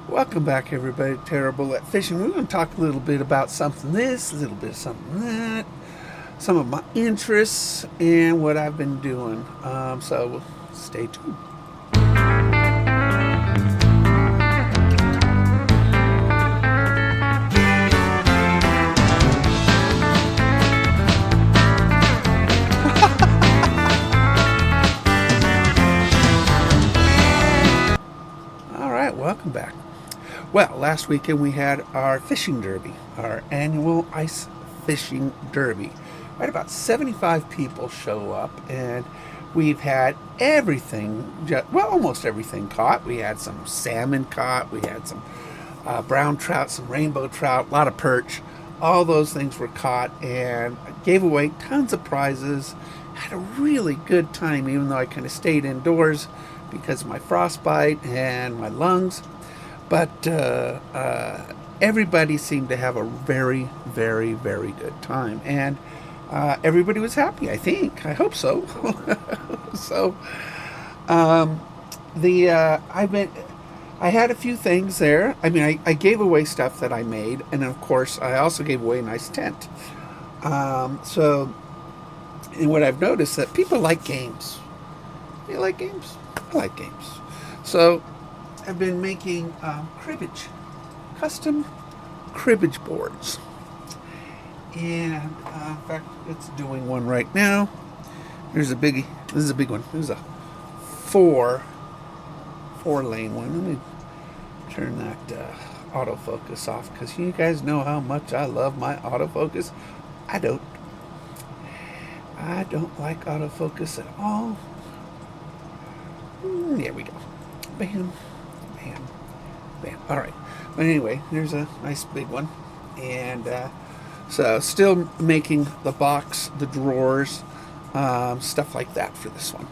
Welcome back, everybody. Terrible at Fishing. We're going to talk a little bit about something this, a little bit of something that, some of my interests, and what I've been doing. So stay tuned. All right, welcome back. Well, last weekend we had our fishing derby, our annual ice fishing derby. We had about 75 people show up, and we've had everything, well, almost everything caught. We had some salmon caught, we had some brown trout, some rainbow trout, a lot of perch. All those things were caught, and I gave away tons of prizes. Had a really good time, even though I kind of stayed indoors because of my frostbite and my lungs. But everybody seemed to have a very, very, very good time, and everybody was happy. I think. I hope so. So, I had a few things there. I mean, I gave away stuff that I made, and of course, I also gave away a nice tent. So, and what I've noticed that people like games. You like games? I like games. So, I've been making cribbage, custom cribbage boards. And in fact, it's doing one right now. There's a biggie. This is a big one. This is a four lane one. Let me turn that autofocus off, because you guys know how much I love my autofocus. I don't like autofocus at all. There we go. Bam, bam, bam. All right. But anyway, there's a nice big one. And so still making the box, the drawers, stuff like that for this one.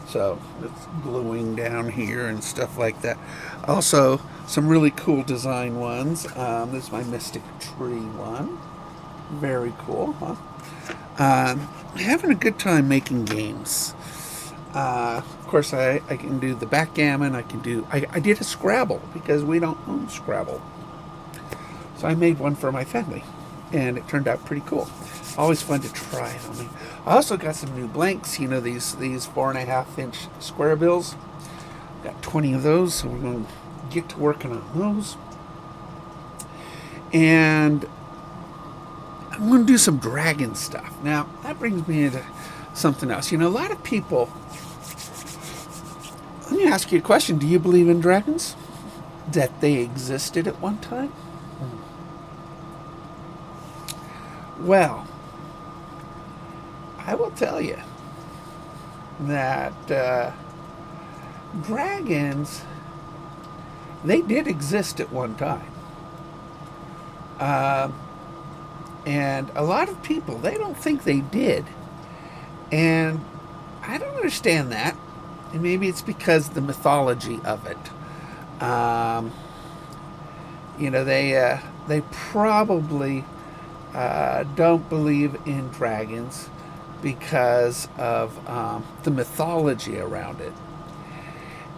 So it's gluing down here and stuff like that. Also, some really cool design ones. This is my Mystic Tree one. Very cool, huh? Having a good time making games. Of course, I can do the backgammon. I did a Scrabble, because we don't own Scrabble. So I made one for my family, and it turned out pretty cool. Always fun to try it on me. I also got some new blanks. You know, these 4.5-inch square bills. Got 20 of those, so we're going to get to working on those. And I'm going to do some dragon stuff. Now, that brings me into something else. You know, a lot of people... Let me ask you a question. Do you believe in dragons? That they existed at one time? Well, I will tell you that dragons, they did exist at one time. And a lot of people, they don't think they did. And I don't understand that. And maybe it's because the mythology of it. You know, they probably don't believe in dragons because of the mythology around it.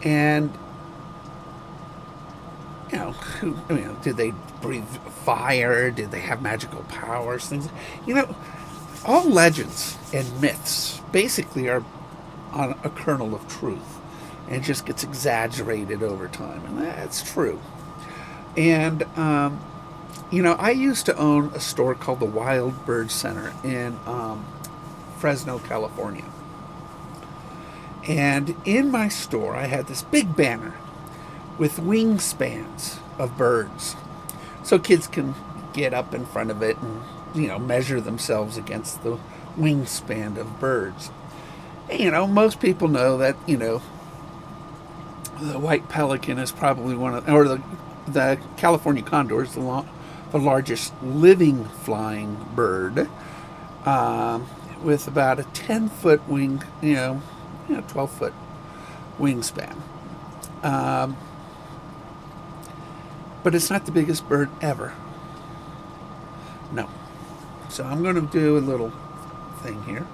And, you know, did they breathe fire? Did they have magical powers? Things. You know, all legends and myths basically are on a kernel of truth, and it just gets exaggerated over time, and that's true. And you know, I used to own a store called the Wild Bird Center in Fresno, California. And in my store, I had this big banner with wingspans of birds, so kids can get up in front of it and, you know, measure themselves against the wingspan of birds. You know, most people know that, you know, the white pelican is probably or the California condor is the largest living flying bird, with about a 10-foot wing, 12-foot wingspan. But it's not the biggest bird ever. No. So I'm going to do a little thing here.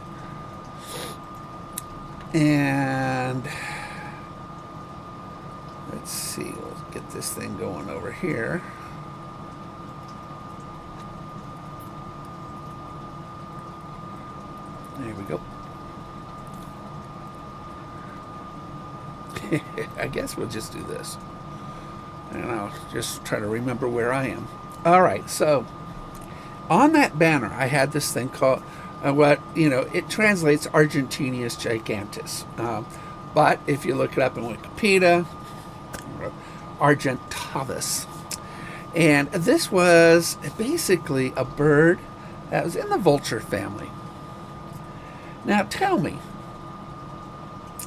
And let's see, get this thing going over here. There we go. I guess we'll just do this. And I'll just try to remember where I am. All right, so on that banner, I had this thing called, it translates Argentinius gigantus. But if you look it up in Wikipedia, Argentavis. And this was basically a bird that was in the vulture family. Now tell me,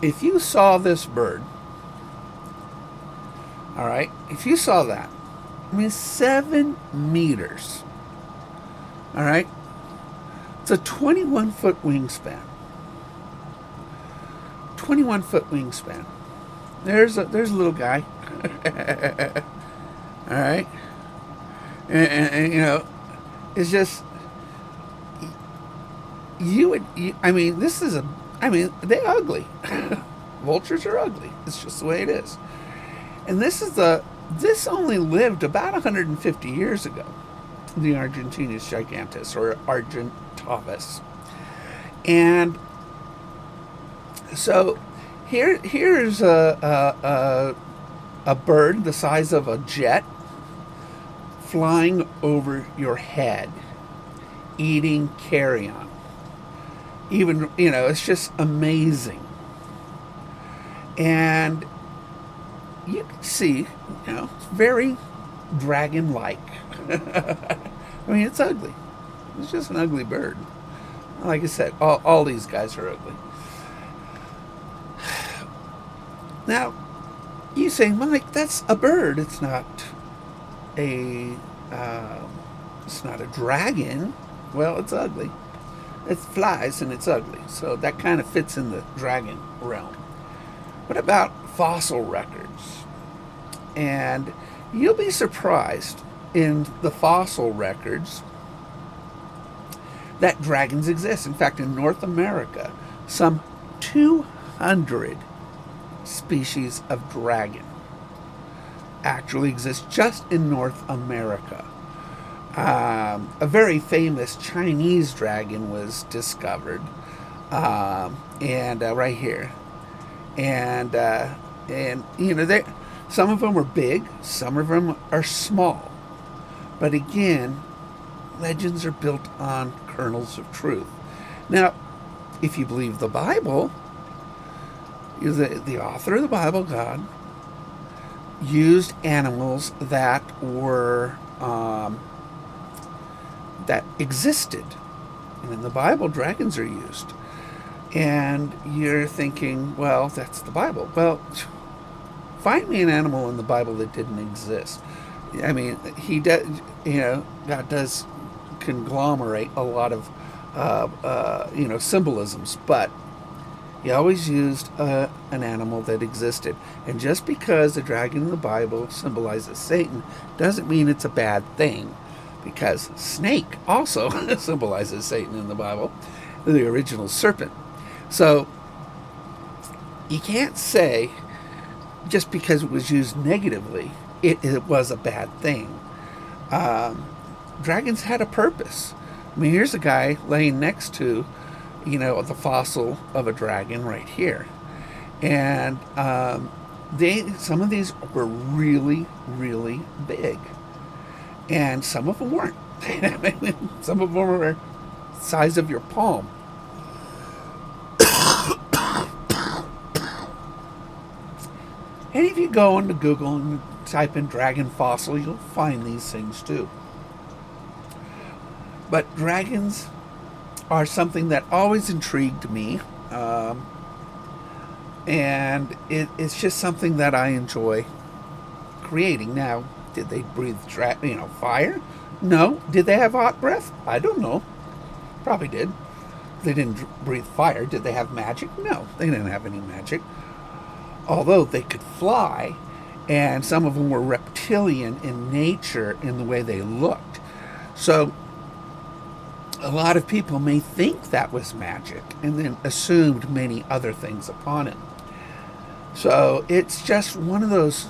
if you saw this bird, all right, if you saw that, I mean, 7 meters, all right, it's a 21-foot wingspan. 21-foot wingspan. There's a little guy. All right, and it's just they're ugly. Vultures are ugly. It's just the way it is. And this only lived about 150 years ago, the Argentinius gigantus, or Argentavis. And so here's a bird the size of a jet flying over your head, eating carrion. Even, it's just amazing. And you can see, it's very dragon-like. I mean, it's ugly. It's just an ugly bird. Like I said, all these guys are ugly. Now, you say, Mike, that's a bird. It's not a dragon. Well, it's ugly. It flies and it's ugly. So that kind of fits in the dragon realm. What about fossil records? And you'll be surprised in the fossil records that dragons exist. In fact, in North America, some 200 species of dragon actually exist just in North America. A very famous Chinese dragon was discovered, and right here, and some of them are big, some of them are small, but again, legends are built on kernels of truth. Now, if you believe the Bible, the author of the Bible, God, used animals that were that existed. And in the Bible, dragons are used. And you're thinking, well, that's the Bible. Well, find me an animal in the Bible that didn't exist. I mean, God does conglomerate a lot of, symbolisms, but he always used an animal that existed. And just because the dragon in the Bible symbolizes Satan doesn't mean it's a bad thing, because snake also symbolizes Satan in the Bible, the original serpent. So you can't say just because it was used negatively, it was a bad thing. Dragons had a purpose. I mean, here's a guy laying next to, the fossil of a dragon right here. And some of these were really, really big. And some of them weren't. Some of them were the size of your palm. And if you go into Google and type in dragon fossil, you'll find these things too. But dragons are something that always intrigued me. And it's just something that I enjoy creating. Now, did they breathe fire? No. Did they have hot breath? I don't know. Probably did. They didn't breathe fire. Did they have magic? No, they didn't have any magic. Although they could fly, and some of them were reptilian in nature in the way they looked. So a lot of people may think that was magic and then assumed many other things upon it. So it's just one of those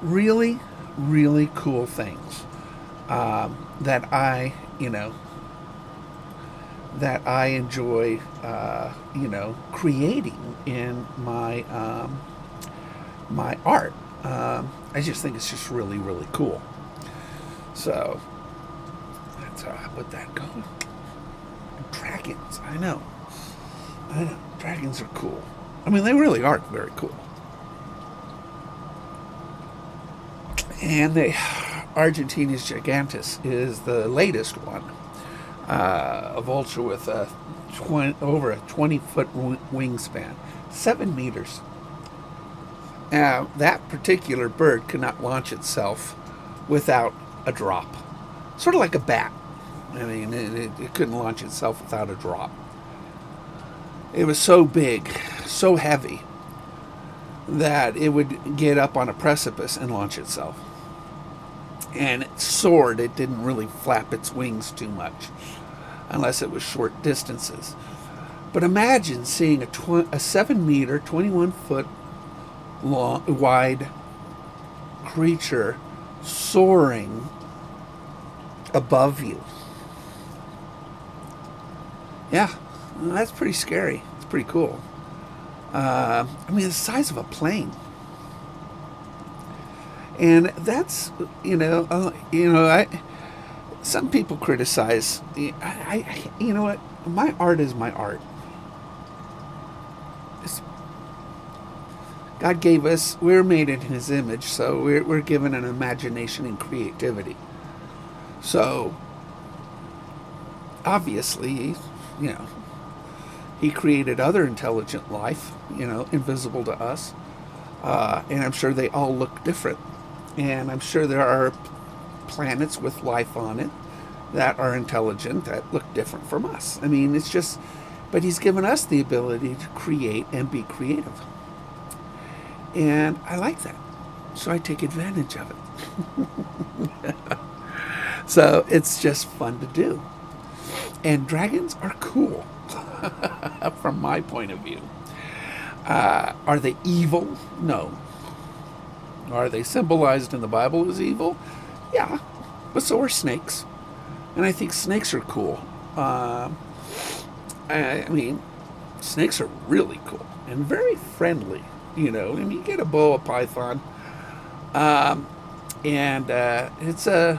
really, really cool things that I enjoy, creating in my art. I just think it's just really, really cool. So that's how I put that going. Dragons, I know. Dragons are cool. I mean, they really are very cool. And the Argentina's gigantus is the latest one. A vulture with over a 20-foot wingspan, 7 meters. Now, that particular bird could not launch itself without a drop. Sort of like a bat. I mean, it couldn't launch itself without a drop. It was so big, so heavy, that it would get up on a precipice and launch itself. And it soared. It didn't really flap its wings too much, unless it was short distances. But imagine seeing a 7 meter, 21 foot wide creature soaring above you. Yeah, that's pretty scary. It's pretty cool. I mean, the size of a plane. And that's, some people criticize. You know what? My art is my art. God gave us, we're made in His image, so we're given an imagination and creativity. So, obviously, He created other intelligent life, invisible to us. And I'm sure they all look different. And I'm sure there are planets with life on it that are intelligent, that look different from us. I mean, it's just, but He's given us the ability to create and be creative. And I like that. So I take advantage of it. So it's just fun to do. And dragons are cool, from my point of view. Are they evil? No. Are they symbolized in the Bible as evil? Yeah. But so are snakes. And I think snakes are cool. I mean, snakes are really cool and very friendly. You get a boa python, and that's a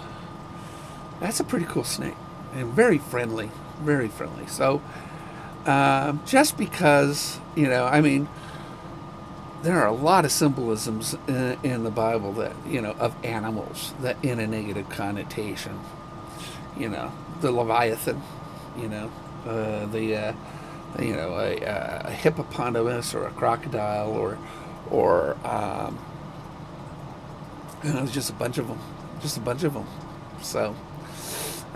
pretty cool snake and very friendly, very friendly. So just because, I mean, there are a lot of symbolisms in the Bible that, of animals that in a negative connotation. The Leviathan, a hippopotamus or a crocodile or just a bunch of them. So,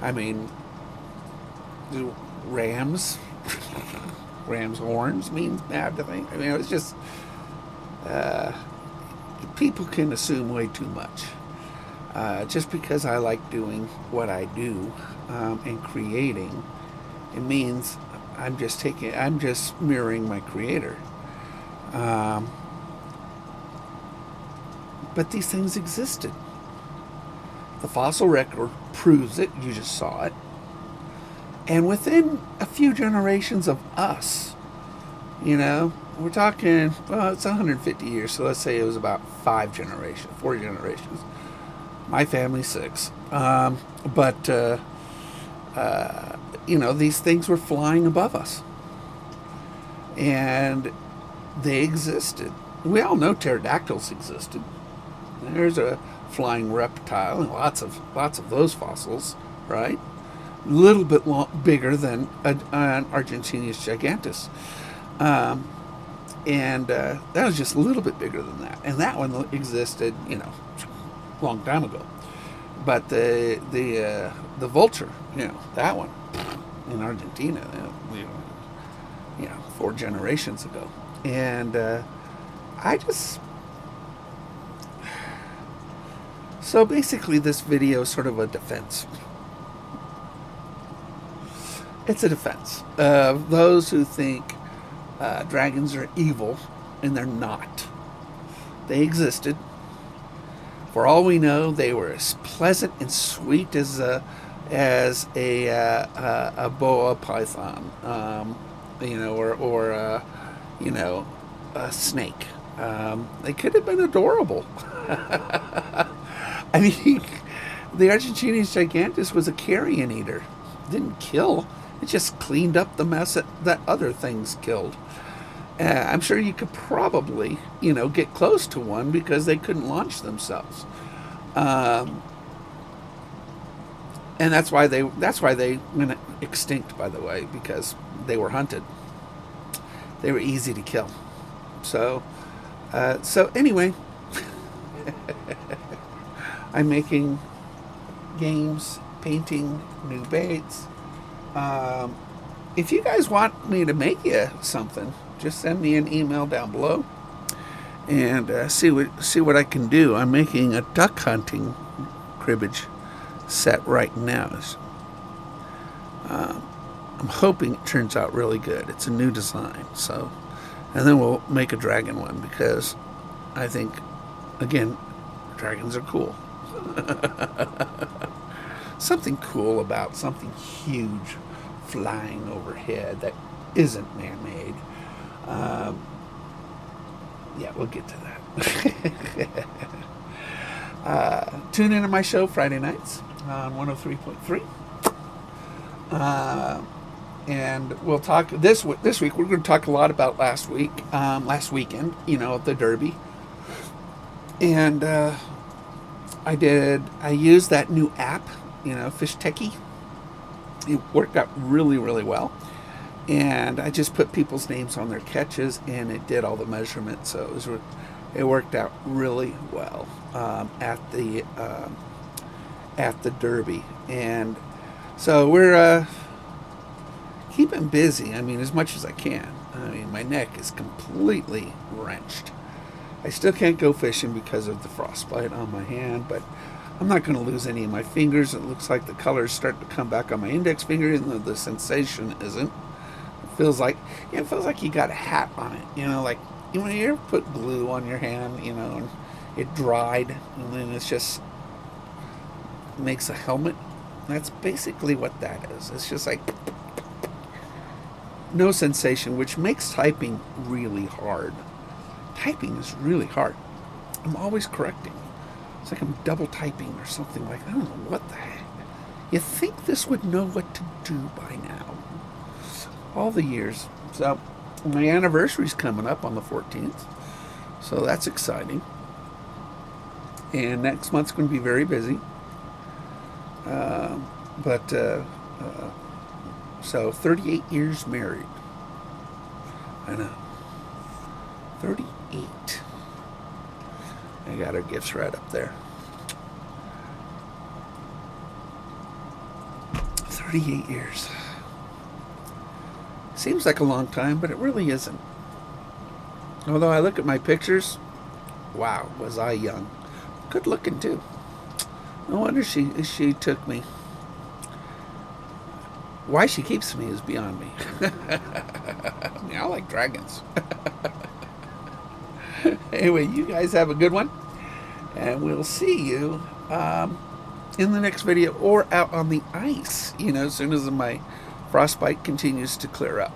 I mean, ram's horns means bad to think. I mean, it's just people can assume way too much. Just because I like doing what I do and creating, it means I'm just mirroring my creator. But these things existed. The fossil record proves it. You just saw it. And within a few generations of us, we're talking, well, it's 150 years, so let's say it was about 4 generations. My family, 6. These things were flying above us. And they existed. We all know pterodactyls existed. There's a flying reptile, and lots of those fossils, right? A little bit bigger than an Argentina's gigantus. And that was just a little bit bigger than that. And that one existed, a long time ago. But the vulture, that one in Argentina, 4 generations ago. And so basically this video is sort of a defense. It's a defense of those who think dragons are evil, and they're not. They existed. For all we know, they were as pleasant and sweet as a boa python, or a snake. They could have been adorable. I mean, the Argentinian gigantus was a carrion eater. It didn't kill. It just cleaned up the mess that other things killed. I'm sure you could probably, get close to one because they couldn't launch themselves. And that's why they went extinct, by the way, because they were hunted. They were easy to kill. So anyway, I'm making games, painting new baits. If you guys want me to make you something, just send me an email down below and see what I can do. I'm making a duck hunting cribbage set right now. I'm hoping it turns out really good. It's a new design, and then we'll make a dragon one because I think, again, dragons are cool. Something cool about something huge flying overhead that isn't man-made. Yeah, we'll get to that. Tune into my show Friday nights on 103.3. And we'll talk this week. We're going to talk a lot about last weekend, the Derby. And I used that new app, Fish Techie. It worked out really, really well. And I just put people's names on their catches, and it did all the measurements. So it worked out really well at the Derby. And so we're keeping busy. I mean, as much as I can. I mean, my neck is completely wrenched. I still can't go fishing because of the frostbite on my hand, but I'm not going to lose any of my fingers. It looks like the colors start to come back on my index finger, even though the sensation isn't. It feels like you got a hat on it. Like when you ever put glue on your hand, and it dried, and then it's just makes a helmet. That's basically what that is. It's just like no sensation, which makes typing really hard. Typing is really hard. I'm always correcting. It's like I'm double typing or something like that. I don't know what the heck. You think this would know what to do by now. All the years. So my anniversary's coming up on the 14th. So that's exciting. And next month's going to be very busy. So 38 years married. I know. 38. I got our gifts right up there. 38 years. Seems like a long time, but it really isn't. Although I look at my pictures, wow, was I young. Good looking too. No wonder she took me. Why she keeps me is beyond me. I mean, I like dragons. Anyway, you guys have a good one. And we'll see you in the next video or out on the ice, as soon as my frostbite continues to clear up.